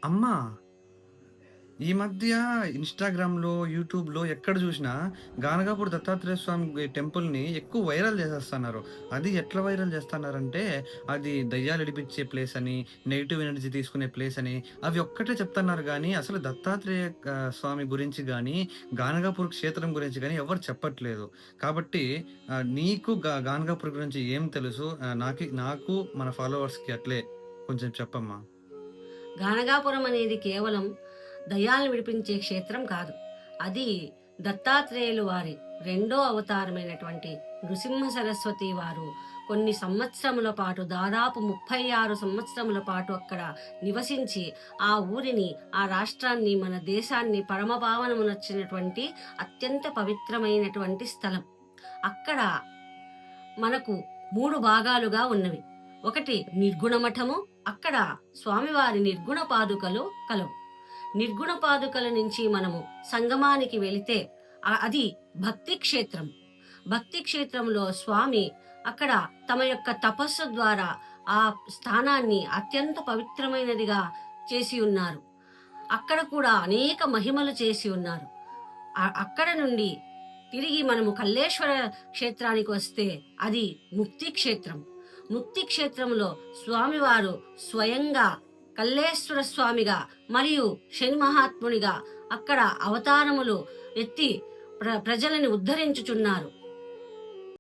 అమ్మా! ఈ మధ్య ఇన్‌స్టాగ్రామ్‌లో, యూట్యూబ్‌లో ఎక్కడ జూసినా గానగాపూర్ దత్తాత్రేయ స్వామి టెంపుల్‌ని ఎక్కువ వైరల్ జేసేస్తన్నారు. అది ఎట్లా వైరల్ జేస్తన్నారంటే, అది దెయ్యాలు ఇడిపిచ్చే ప్లేస్ అని, నెగెటివ్ ఎనర్జీ తీసుకునే ప్లేస్ అని, అవి ఒక్కటే చెప్తన్నారు గానీ, అసలు దత్తాత్రేయ స్వామి గురించి గానీ, గానగాపూర్ క్షేత్రం గురించి గానీ ఎవ్వరు చెప్పట్లేదు. కాబట్టి నీకు గానగాపూర్ గురించి ఏం తెలుసు? నాకు మన ఫాలోవర్స్‌కి అట్లే కొంచెం చెప్పమ్మా. గానగాపురం అనేది కేవలం దయ్యాలను విడిపించే క్షేత్రం కాదు. అది దత్తాత్రేయులు వారి రెండో అవతారమైనటువంటి నృసింహ సరస్వతి వారు కొన్ని సంవత్సరముల పాటు దాదాపు 36 సంవత్సరముల పాటు అక్కడ నివసించి ఆ ఊరిని, ఆ రాష్ట్రాన్ని, మన దేశాన్ని పరమపావనమునొచ్చినటువంటి అత్యంత పవిత్రమైనటువంటి స్థలం. అక్కడ మనకు 3 భాగాలుగా ఉన్నవి. ఒకటి నిర్గుణ మఠము. అక్కడ స్వామివారి నిర్గుణ పాదుకలు కలవు. నిర్గుణ పాదుకల నుంచి మనము సంగమానికి వెళితే అది భక్తి క్షేత్రం. భక్తి క్షేత్రంలో స్వామి అక్కడ తమ యొక్క తపస్సు ద్వారా ఆ స్థానాన్ని అత్యంత పవిత్రమైనదిగా చేసి ఉన్నారు. అక్కడ కూడా అనేక మహిమలు చేసి ఉన్నారు. అక్కడ నుండి తిరిగి మనము కల్లేశ్వర క్షేత్రానికి వస్తే అది ముక్తి క్షేత్రం. ముక్తి క్షేత్రంలో స్వామివారు స్వయంగా కల్లేశ్వర స్వామిగా మరియు శని మహాత్మునిగా అక్కడ అవతారములు ఎత్తి ప్రజలను ఉద్ధరించుచున్నారు.